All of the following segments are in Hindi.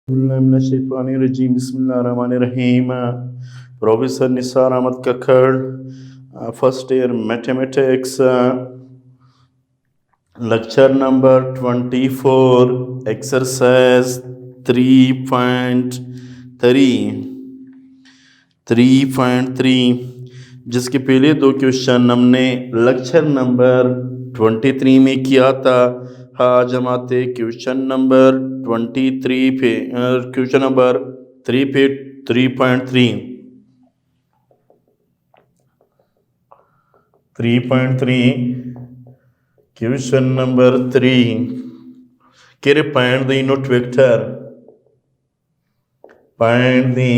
बिस्मिल्लाहिर्रहमानिर्रहीम बिस्मिल्लाहिर्रहमानिर्रहीम। Professor Nisar Ahmad Kakkar, first year mathematics, lecture number 24, exercise 3.3, जिसके पहले दो क्वेश्चन हमने लेक्चर नंबर 23 में किया था। आज हम आते क्वेश्चन नंबर 23 पे, क्वेश्चन नंबर 3 पे 3.3 क्वेश्चन नंबर 3 के find the unit vector, find the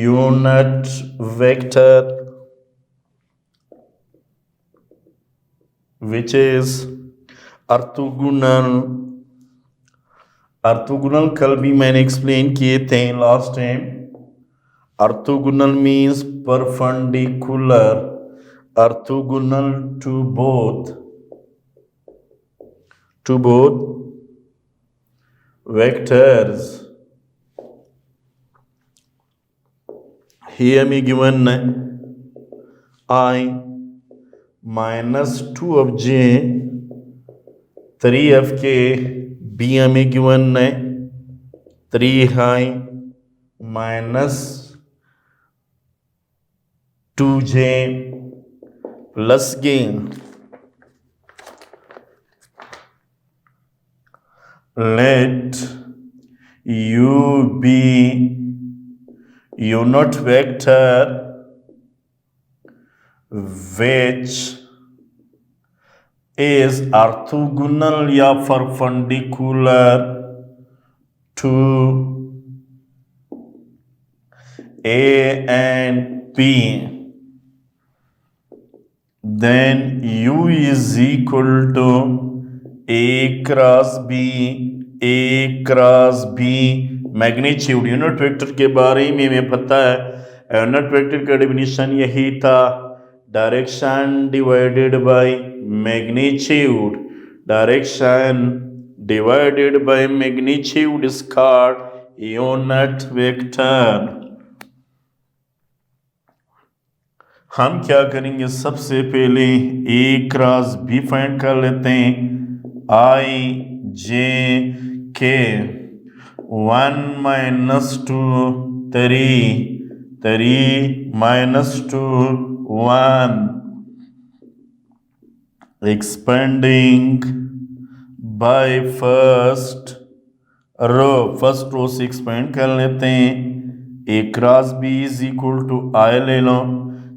unit vector which is orthogonal कल भी मैंने एक्सप्लेन किए थे last time. Orthogonal means perpendicular, orthogonal to both vectors. Here me given I -2 of j 3f के b हमें गिवन 3i -2j प्लस के let u be unit vector which is orthogonal या perpendicular to A and P, then U is equal to A cross B magnitude. Unit vector के बारे में हमें पता है, यूनिट वेक्टर का डेफिनेशन यही था, direction divided by magnitude. Direction divided by magnitude is called unit vector. हम क्या करेंगे, सबसे पहले ए क्रॉस बी फाइंड कर लेते हैं। आई जे के 1 -2 3 -2 1 एक्सपेंडिंग बाय फर्स्ट रो से एक्सपेंड कर लेते हैं। A cross B is equal to I ले लो,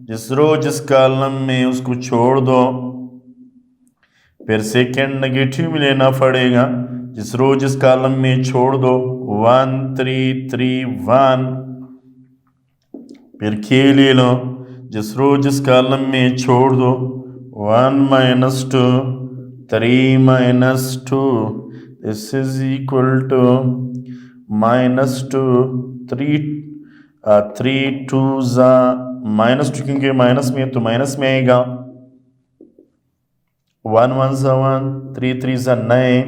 जिस रो जिस कॉलम में उसको छोड़ दो, फिर सेकेंड नेगेटिव में लेना पड़ेगा, जिस रो जिस कॉलम में छोड़ दो 1 3 3 1, फिर के ले लो, जिस रो जिस कॉलम में छोड़ दो 1 -2 3 -2, दिस इज इक्वल टू -2 3 2 -2, क्योंकि माइनस में तो माइनस में आएगा। 1 1 1 3 3 9,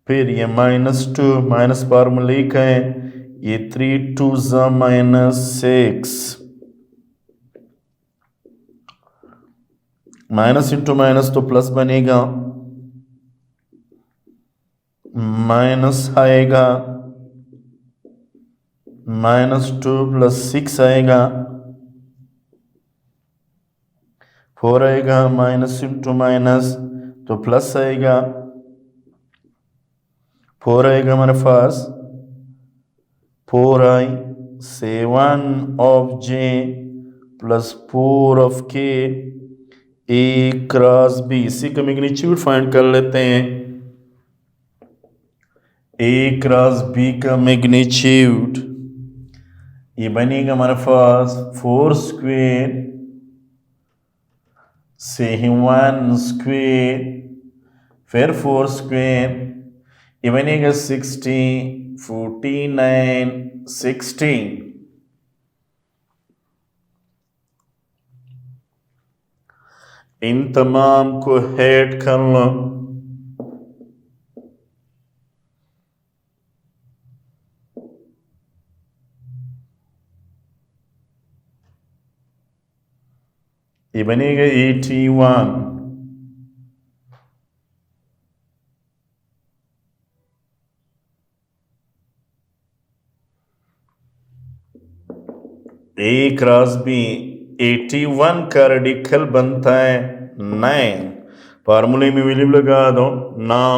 फिर ये -2 माइनस फार्मूले का है, ये 3 2 -6, माइनस इंटू माइनस तो प्लस बनेगा, माइनस आएगा, -2 + 6 आएगा, 4 आएगा, माइनस इंटू माइनस तो प्लस आएगा, 4 आएगा हमारे पास, 4i 7 of j + 4 of k A cross B. इसी का मैग्नीट्यूड फाइंड कर लेते हैं। A क्रॉस बी का मैग्नीट्यूड ये बनेगा हमारे पास 4 स्क्वेयर से 1 स्क्वेयर, फिर 4 स्क्वेयर, ये बनेगा 60 49 60। इन तमाम को ऐड कर लो, ये बनेगा 81। ए क्रॉस बी 81 का रेडिकल बनता है 9। फार्मूले में वैल्यू लगा दो। Now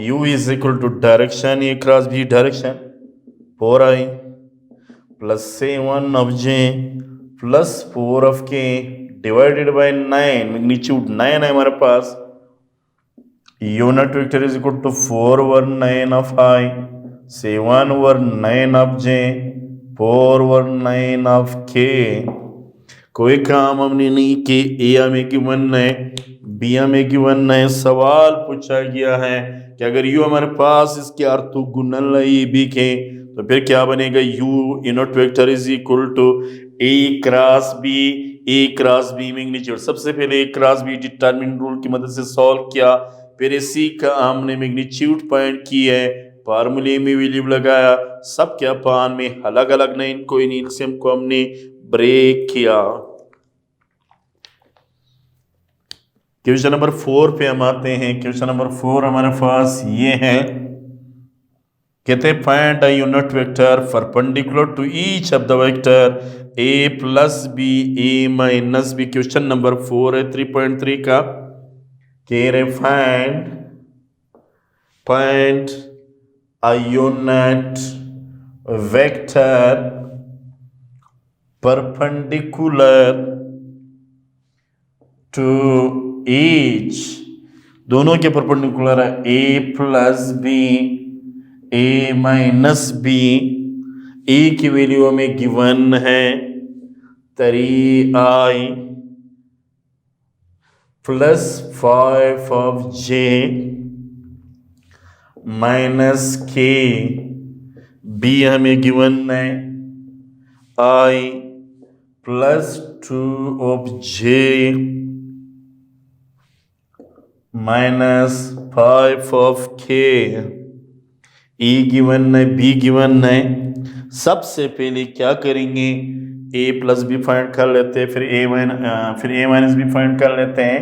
u is equal to direction a cross b direction 4i plus 7 of j plus 4 of k divided by 9। Magnitude 9 है हमारे पास। Unit vector is equal to 4 over 9 of i 7 over 9 of j 4 over 9 of k। कोई काम हमने नहीं कि ए हमें गिवन है, बी हमें गिवन है। सवाल पूछा गया है कि अगर यू हमारे पास इसके अर्थ गुणन है बी के, तो फिर क्या बनेगा? U unit vector is equal to A cross B. A cross B magnitude, सबसे पहले A cross B determinant rule की मदद से सॉल्व किया, फिर इसी का हमने मैग्नीट्यूड पॉइंट की है, फार्मूले में वैल्यू लगाया, सब क्या पान में अलग अलग नहीं, इनको इन एलसीएम को हमने ब्रेक किया। क्वेश्चन नंबर 4 पे हम आते हैं। क्वेश्चन नंबर 4 हमारे पास ये है, कहते हैं find a unit vector perpendicular to each of the vector a plus b a minus b. Question number 4 है 3.3 का। कह रहे find a unit vector perpendicular to each, दोनों के परपेंडिकुलर है a plus b a minus b. A की वैल्यू हमें गिवन है 3i plus 5 of j minus k। B हमें गिवन है i plus 2 of j minus 5 of k। A given है, बी गिवन है। सबसे पहले क्या करेंगे? a प्लस बी फाइंड कर लेते हैं, फिर a माइनस बी फाइंड कर लेते हैं।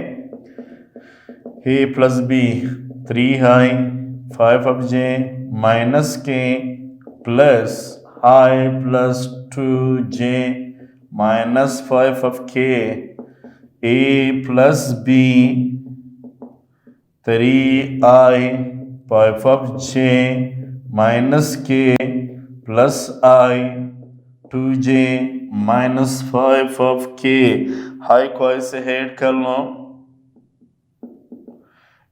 a plus B 3i 5 of j minus k plus i plus 2j minus 5 of k। a plus B 3i 5 of j minus k plus i 2j minus 5 of k। हाई को ऐसे ऐड कर लो,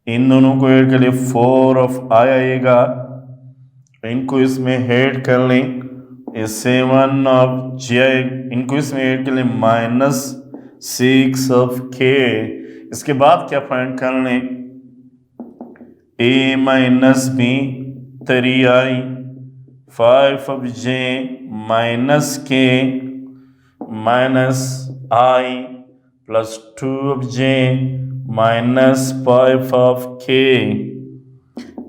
इन दोनों को ऐड कर ले 4 ऑफ i आएगा, इनको इसमें ऐड कर लें 7 ऑफ j, इनको इसमें ऐड कर लें माइनस 6 ऑफ k। इसके बाद क्या फाइंड कर लें? a minus B 3i 5 of j minus k minus i plus 2 of j minus 5 of k।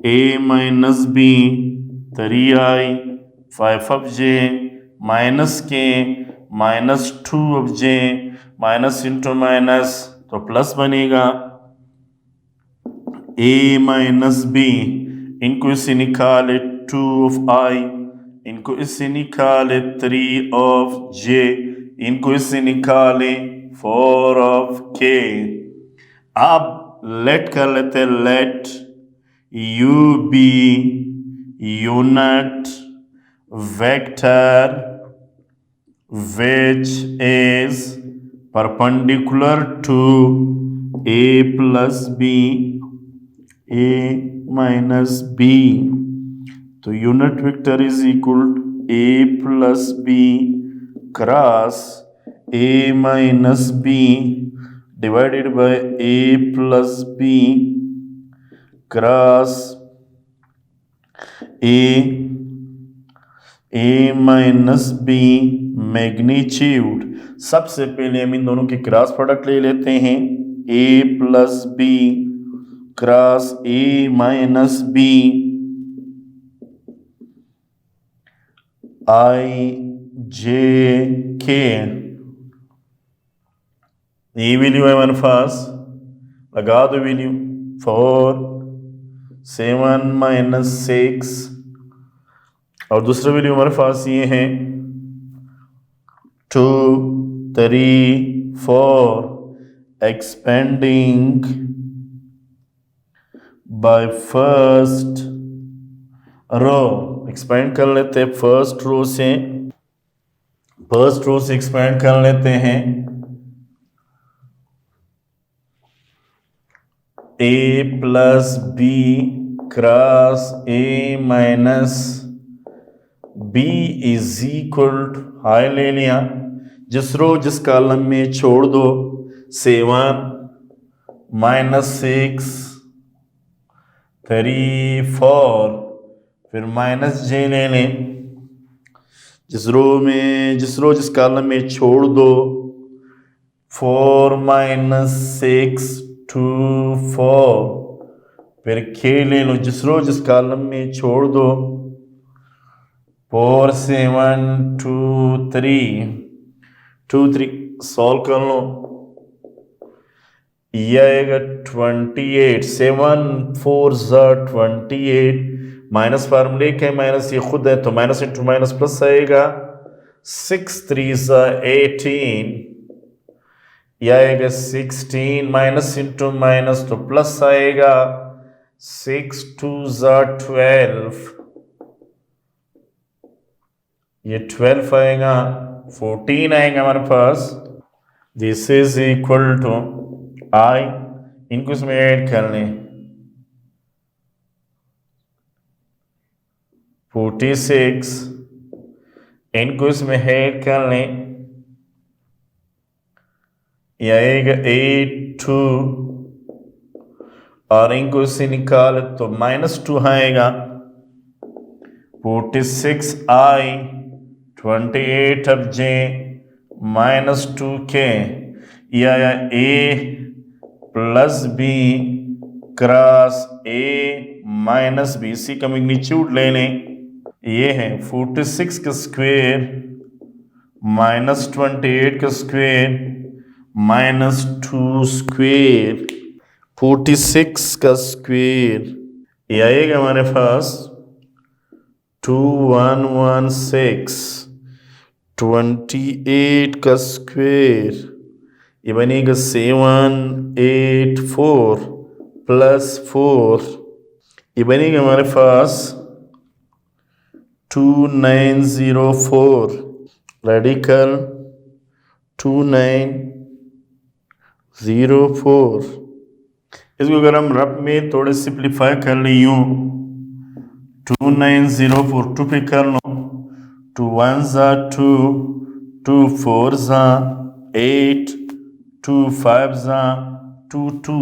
a minus b 3i 5 of j minus k minus 2 of j minus into minus तो प्लस बनेगा। a माइनस b, इनको इसे निकाले 2 ऑफ i, इनको इससे निकाले 3 ऑफ j, इनको इससे निकाले 4 ऑफ k। अब लेट कर लेते हैं, let u B unit vector which is perpendicular to a plus b a minus b। तो unit vector is equal to a plus b cross a minus b divided by a plus b cross a minus b magnitude. सबसे पहले हम इन दोनों के क्रॉस प्रोडक्ट ले लेते हैं, a plus b cross a minus b i j k। ये वैल्यू है हमारे पास, लगा दो वैल्यू 4 7 माइनस 6 और दूसरा वैल्यू हमारे पास ये है 2 3 4 expanding by first row. Expand कर लेते हैं फर्स्ट रो से एक्सपेंड कर लेते हैं। a plus b cross a minus b is equal to, i ले लिया, जिस रो जिस कॉलम में छोड़ दो 7 माइनस 6 3 4 फिर माइनस जे ले लें, जिस रो जिस कॉलम में छोड़ दो 4 माइनस 6 2 4 फिर के ले लो, जिस रो जिस कॉलम में छोड़ दो 4 7 2 3 सॉल्व कर लो। यह आएगा 28 7 4 28 माइनस फार्मूले का माइनस ये खुद है तो माइनस इंटू माइनस प्लस आएगा 6 3 18, यह आएगा 16 माइनस इंटू माइनस तो प्लस आएगा 6 2 12, ये 12 आएगा 14 आएगा हमारे पास। दिस इज इक्वल टू आई, इनको इसमें ऐड कर लें 46, इनको इसमें ऐड कर लें, यह आएगा 82 और इनको इससे निकाल तो -2 आएगा 46 आई 28 अब जे -2 के, यह a plus b cross a minus b, इसी का मैग्नीट्यूड ले लें, ये है 46 का स्क्वायर माइनस 28 का स्क्वायर माइनस 2 स्क्वायर 46 का स्क्वायर, ये आएगा हमारे पास 2116, 28 का स्क्वायर ये बनेगा 784 प्लस 4, ये बनेगा हमारे पास 2904, रेडिकल 2904। इसको अगर हम रफ में थोड़े सिंप्लीफाई कर ली यूँ 2904 2 पे कर लो, 2 1 2 2 4 8 2 5 2 2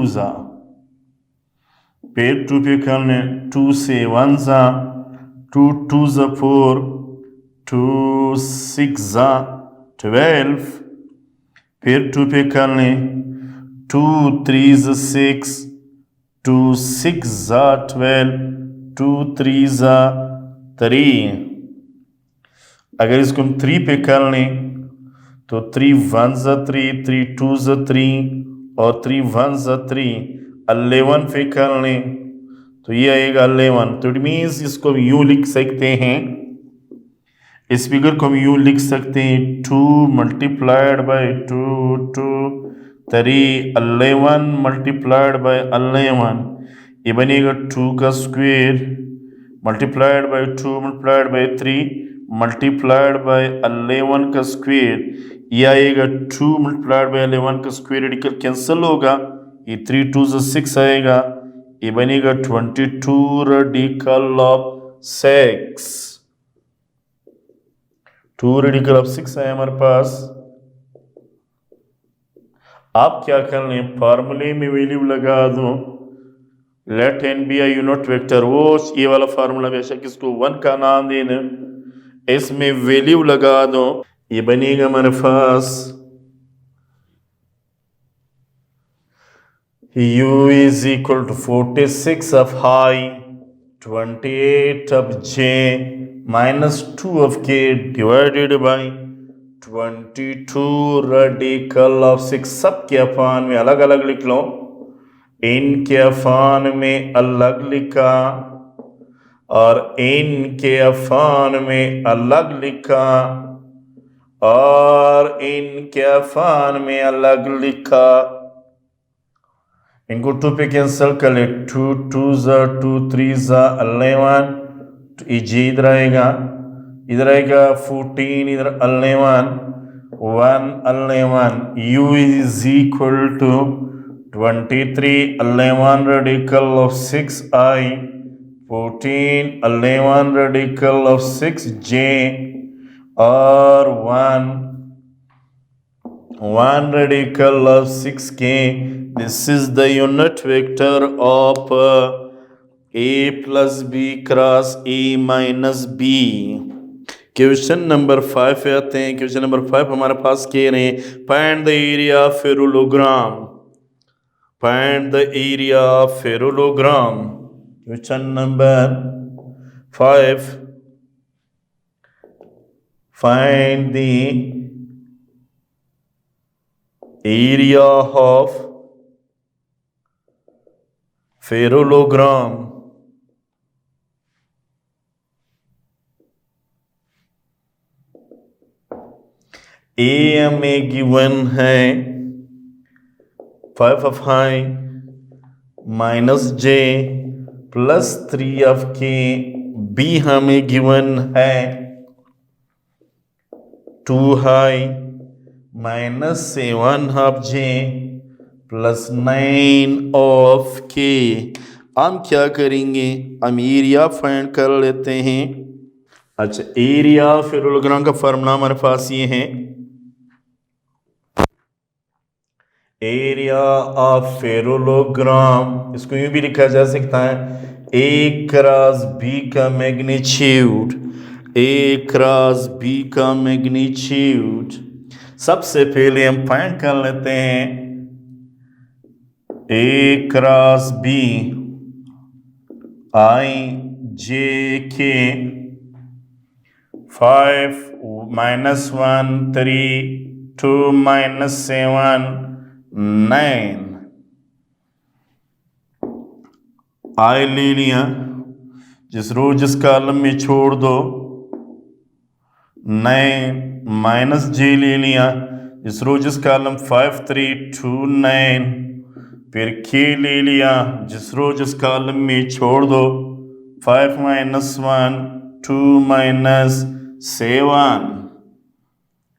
फिर 2 पे कर लें 2 से 1 2 2 4 2 6 12, फिर 2 पे कर लें 2 3 6 2 6 12 2 3 3, अगर इसको हम 3 पे कर लें तो 3 1 3 3 2 3 और 3 1 3, 11 पे कर लें तो ये आएगा 11, तो इट मीन्स इसको हम यूँ लिख सकते हैं, इस फिगर को हम यूँ लिख सकते हैं 2 मल्टीप्लाइड बाय 2 2 3 11 मल्टीप्लाइड बाय 11, ये बनेगा 2 का square multiplied by 2 multiplied by 3 multiplied by 11 का स्क्वायर, ये आएगा 2 मल्टीप्लाइड बाय 11 का स्क्वायर, रेडिकल कैंसिल होगा, ये 3 2 6 आएगा, ये बनेगा 22 रेडिकल ऑफ 6, 2 रेडिकल ऑफ 6 है हमारे पास। आप क्या कर लें, फार्मूले में वैल्यू लगा दो, let n be i unit vector, वो ये वाला फार्मूला बेशक इसको 1 का नाम दे दें, इसमें वैल्यू लगा दो, ये बनेगा हमारे पास u is equal to 46 of i 28 of j -2 of k divided by 22 radical of 6 सबके अफान में अलग अलग लिख लो, इनके अफान में अलग लिखा और इनके अफान में अलग लिखा और इनके अफान में अलग लिखा। इनको 2 पे कैंसिल कर ले, 2 2 2 3 11, ये इधर आएगा, इधर आएगा 14, इधर 11 1 11, u is equal to 23 11 radical of 6i 14 11 radical of 6j और 1 radical of 6k. This is the unit vector of a plus b cross a minus b. Question number 5 पे आते हैं। क्वेश्चन नंबर 5 हमारे पास कह रहे हैं find the area of parallelogram, find the area of parallelogram. Question number 5, find the area of parallelogram. A हमें गिवन है 5 of i minus j plus 3 of k। B हमें गिवन है 2i minus 7 of j plus 9 of k। हम क्या करेंगे, हम एरिया फाइंड कर लेते हैं। अच्छा, एरिया पैरेललोग्राम का फॉर्मूला हमारे पास ये है, एरिया ऑफ पैरेललोग्राम, इसको यूं भी लिखा जा सकता है ए क्रॉस बी का मैग्नीट्यूड, ए क्रॉस बी का मैग्नीट्यूड। सबसे पहले हम फाइंड कर लेते हैं ए क्रॉस बी आई जे के 5 minus 1 3 2 minus 7 9। आई ले लिया, जिस रो जिस कॉलम में छोड़ दो, 9 माइनस जे ले लिया, जिस रो जिस कॉलम 5 3 2 9, फिर के ले लिया, जिस रो जिस कॉलम में छोड़ दो, 5 minus 1 2 minus 7।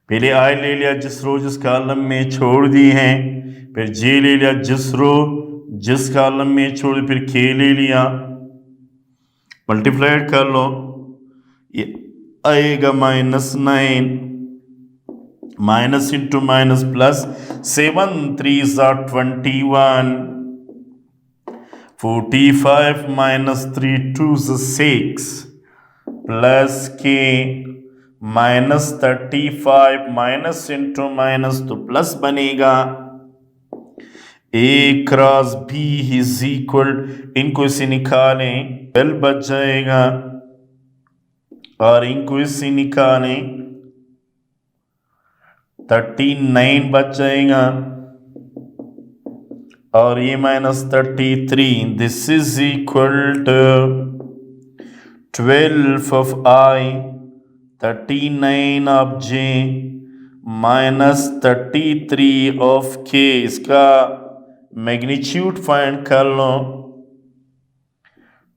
पहले आई ले लिया, जिस रो जिस कॉलम में छोड़ दी है, फिर जे ले लिया, जिस रो जिस कॉलम में छोड़, फिर के ले लिया, मल्टीप्लाइड कर लो, ये आएगा -9 minus into minus plus 7 3 21 45 minus 3 2 6 plus के -35 माइनस इंटू माइनस तो प्लस बनेगा। ए क्रॉस बी इज इक्वल, इनको इसे निकालें 12 बच जाएगा और इनको इसे निकालें 39 बच जाएगा और ये -33। This is equal to 12 of i 39 of j -33 of k। इसका मैग्नीट्यूड फाइंड कर लो,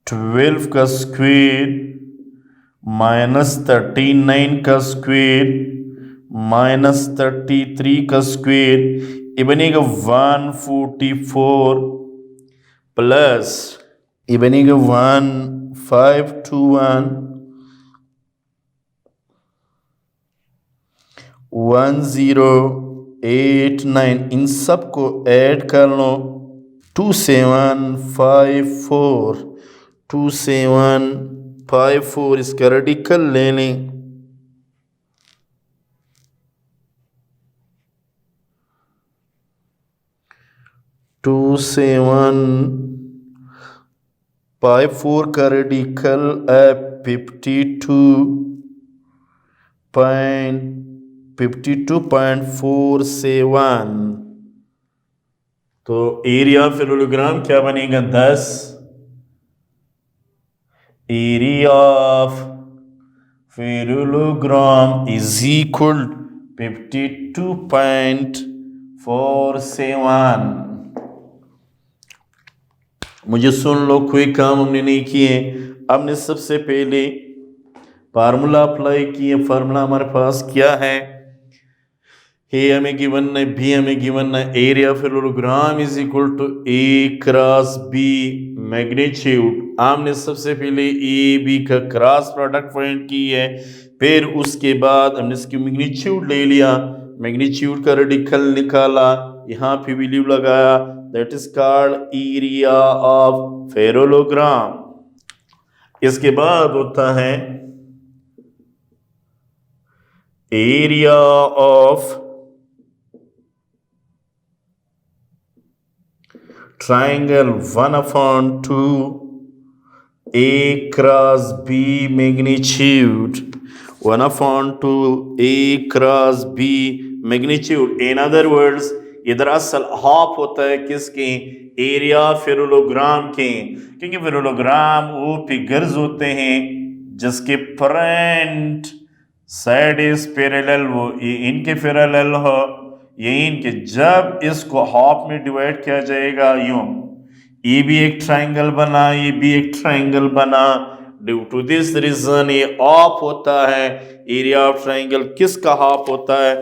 12 का स्क्वायर -39 का स्क्वायर -33 का स्क्वायर, ये बनेगा 144 प्लस ये बनेगा 1521 1089। इन सब को ऐड कर लो, 2754 इसका रेडिकल ले लें, 2754 का रेडिकल है 52.2 52.47। तो एरिया ऑफ पैरेललोग्राम क्या बनेगा 10। Area of parallelogram is equal 52.47। मुझे सुन लो, कोई काम हमने नहीं किए। हमने सबसे पहले फार्मूला अप्लाई किए। फार्मूला हमारे पास क्या है? ए हमें गिवन है, बी हमें गिवन है। Area of parallelogram is equal to A cross B magnitude. हमने सबसे पहले ए बी का क्रॉस प्रोडक्ट फाइंड की है, फिर उसके बाद हमने इसकी मैग्नीट्यूड ले लिया, मैग्नीट्यूड का रेडिकल निकाला, यहाँ पे वैल्यू लगाया, that is called area of parallelogram. इसके बाद होता है area of triangle 1/2 A cross B magnitude 1/2 A cross B magnitude। in other words ये दरअसल हाफ होता है किसके? एरिया पैरेललोग्राम के, क्योंकि पैरेललोग्राम वो फिगर्स होते हैं जिसके फ्रंट साइड इज पैरेलल, वो ये इनके पैरेलल हो, ये इनके। जब इसको हाफ में डिवाइड किया जाएगा यूं, ये भी एक ट्राइंगल बना, ये भी एक ट्राइंगल बना। ड्यू टू दिस रीजन ये हाफ होता है। एरिया ऑफ ट्राइंगल किसका हाफ होता है?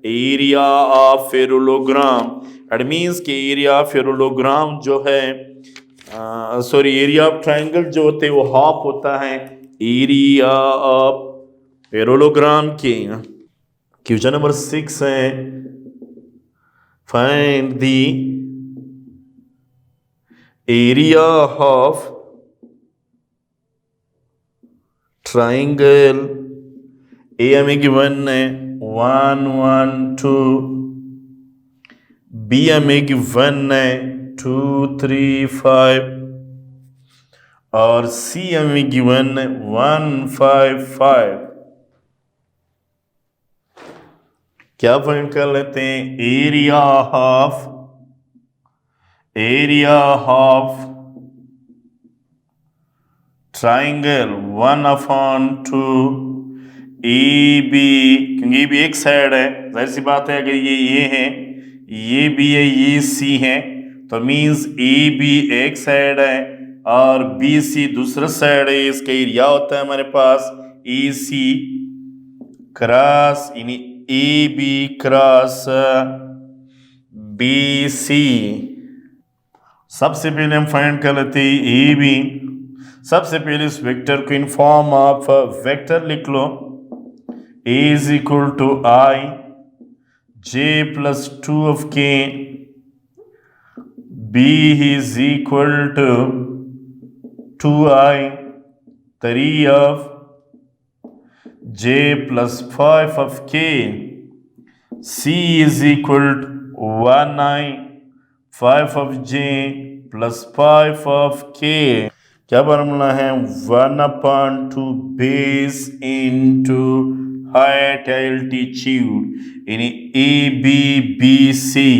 Area of parallelogram. It means कि एरिया ऑफ पैरेललोग्राम जो है, एरिया ऑफ ट्राइंगल जो होते हैं वो हाफ होता है एरिया ऑफ पैरेललोग्राम के। क्वेश्चन नंबर 6 है, find the area of triangle. A हमें गिवन है 1 1 2, बी हमें गिवन है 2 3 5 और सी हमें गिवन है 1 5 5। क्या फाइंड कर लेते हैं? Area of triangle 1/2 a b, क्योंकि ये भी एक साइड है, जाहिर सी बात है। अगर ये है, ये भी है, ये सी है, तो मींस ए बी एक साइड है और बी सी दूसरा साइड है। इसका एरिया होता है हमारे पास ए सी क्रॉस यानी a b cross b c. सबसे पहले हम फाइंड कर लेते हैं ए बी। सबसे पहले इस वेक्टर को इन फॉर्म ऑफ वेक्टर लिख लो। A is equal to i j plus 2 of k, B is equal to 2i 3 of j plus 5 of k, C is equal to 1i 5 of j plus 5 of k। क्या फॉर्मूला है? 1/2 बेस इनटू हाइट एल्टीट्यूड यानी ए बी बी सी।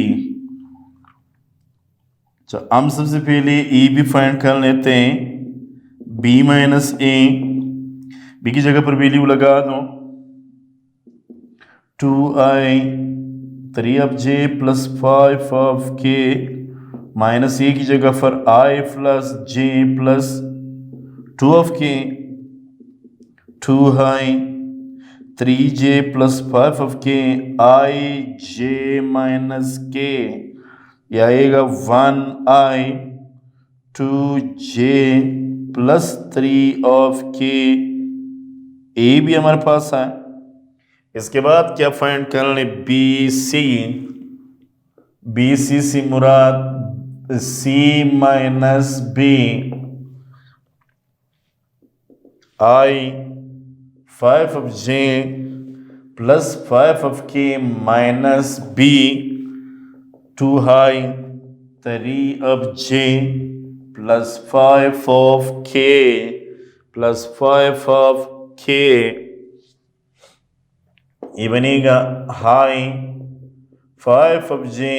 हम सबसे पहले ए बी फाइंड कर लेते हैं। बी माइनस ए, बी की जगह पर वैल्यू लगा दो 2i 3 of j plus 5 of k minus ए की जगह पर i plus j plus 2 of k 2i 3j plus 5 of k i j minus k। यह आएगा 1i 2j plus 3 of k। ए भी हमारे पास है। इसके बाद क्या फाइंड कर लें? B C. बी सी से मुराद C minus B, I 5 of J plus 5 of K minus B 2i 3 of J plus 5 of K plus 5 of K। ये बनेगा high 5 of J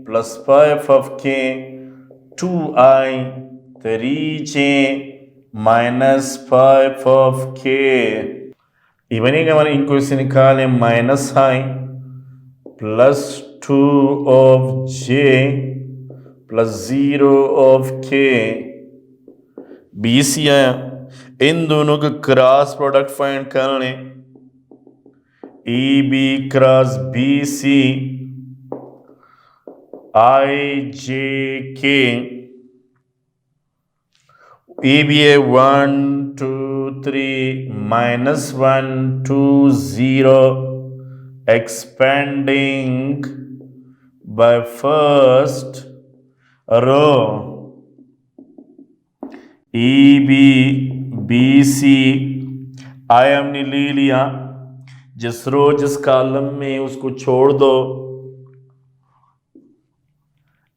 plus 5 of के 2i 3j माइनस 5 ऑफ के। ये बनेगा हमारे इनको इसे निकालें minus high plus 2 of J plus 0 of के। BC आया, इन दोनों का क्रॉस प्रोडक्ट फाइंड कर लें। EB cross BC IJK। EB है 1 2 3 minus 1 2 0 expanding by first row। EB BC I हमने ले लिया, जिस रो जिस कॉलम में उसको छोड़ दो,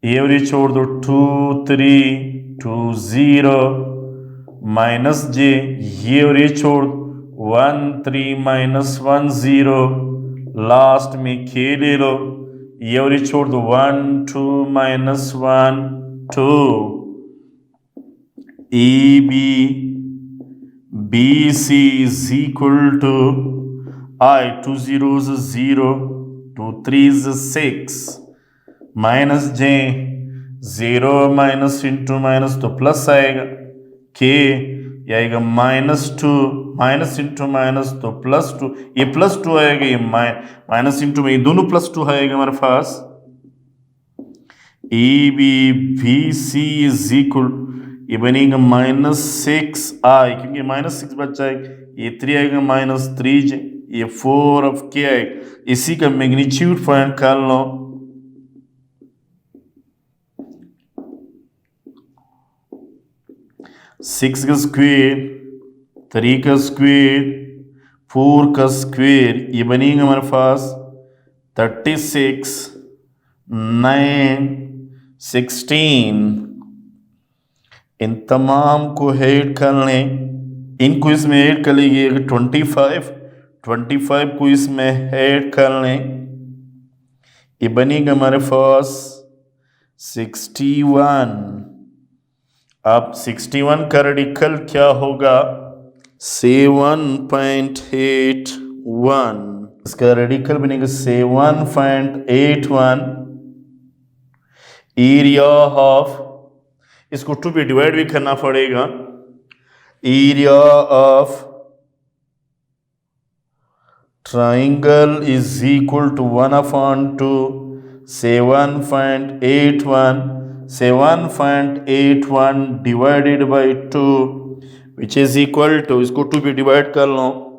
ये वाली छोड़ दो 2 3 2 0 माइनस जे, ये वाली छोड़ 1 3 माइनस 1 0 लास्ट में के ले लो, ये वाली छोड़ दो 1 2 minus 1 2। EB BC is equal to I 2 zeros is 0 2 3s is 6 minus J 0 minus into minus तो प्लस आएगा, के ये आएगा -2 माइनस इंटू माइनस तो +2, ये +2 आएगा, ये माइनस इंटू में ये दोनों +2 आएगा हमारे पास। EB BC इज इक्वल, ये बनेगा -6i क्योंकि -6 बच जाएगा, ये 3 आएगा -3j, ये 4 ऑफ के आएगा। इसी का मैग्नीट्यूड फाइंड कर लो। सिक्स का स्क्वेयर 3 का स्क्वेयर 4 का स्क्वेयर, ये बनेगा हमारे पास 36 9 16। इन तमाम को ऐड कर लें, इनको इसमें ऐड कर लीजिए 25 को इसमें ऐड कर लें, ये बनेगा हमारे पास 61। अब 61 का रेडिकल क्या होगा 7.81, इसका रेडिकल बनेगा 7.81। एरिया ऑफ, इसको 2 पे डिवाइड भी करना पड़ेगा, area of triangle is equal to 1/2 7.81 divided by 2 which is equal to, इसको 2 पे डिवाइड कर लो,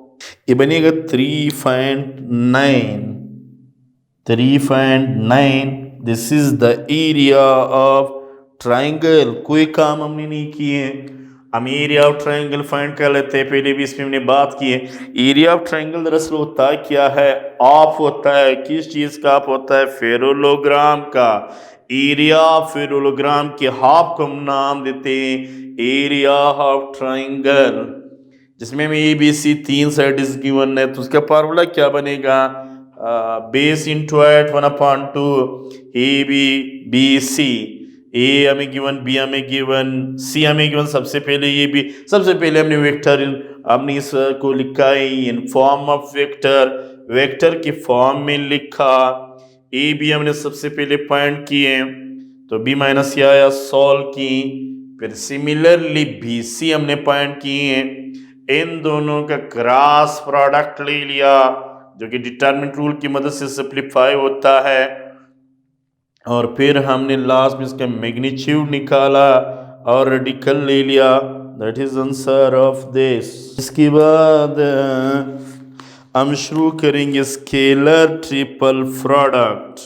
ये बनेगा 3.9। This is the area of triangle. कोई काम हमने नहीं किए, हम एरिया ऑफ ट्राइंगल फाइंड कर लेते हैं। पहले भी इसमें हमने बात की है, एरिया ऑफ ट्राइंगल दरअसल होता है क्या है, ऑफ होता है, किस चीज का ऑफ होता है, पैरेललोग्राम का। एरिया ऑफ पैरेललोग्राम के हाफ को हम नाम देते हैं एरिया ऑफ ट्राइंगल, जिसमें में ABC 3 साइड इज गिवन है, तो उसका फार्मूला क्या बनेगा, base into height 1/2 AB BC। A हमें गिवन, बी हमें गिवन, सी हमें गिवन। सबसे पहले ये भी, सबसे पहले हमने वेक्टर, हमने इसको लिखा है in form of vector, vector की फॉर्म में लिखा। ए बी हमने सबसे पहले पॉइंट किए, तो बी माइनस ये आया, सॉल्व की। फिर सिमिलरली बी सी हमने पॉइंट किए, इन दोनों का क्रॉस प्रोडक्ट ले लिया, जो कि डिटरमिनेंट रूल की मदद से सिंप्लीफाई होता है, और फिर हमने लास्ट में इसका मैग्नीट्यूड निकाला और रेडिकल ले लिया। That is answer of this. इसके बाद हम शुरू करेंगे scalar triple product.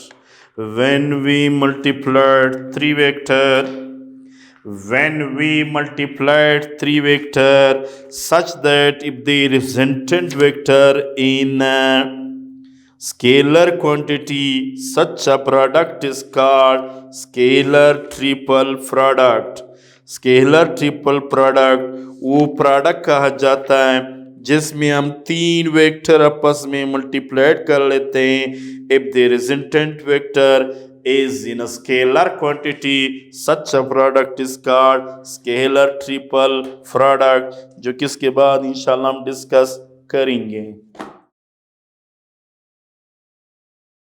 When we multiplied three vector such that if the resultant vector in scalar quantity, such a product is called scalar triple product। Scalar triple product वो प्रोडक्ट कहा जाता है जिसमें हम तीन वेक्टर आपस में मल्टीप्लाइड कर लेते हैं। If the resultant vector is in a scalar quantity, such a product is called scalar triple product, जो किसके बाद इंशाल्लाह हम डिस्कस करेंगे।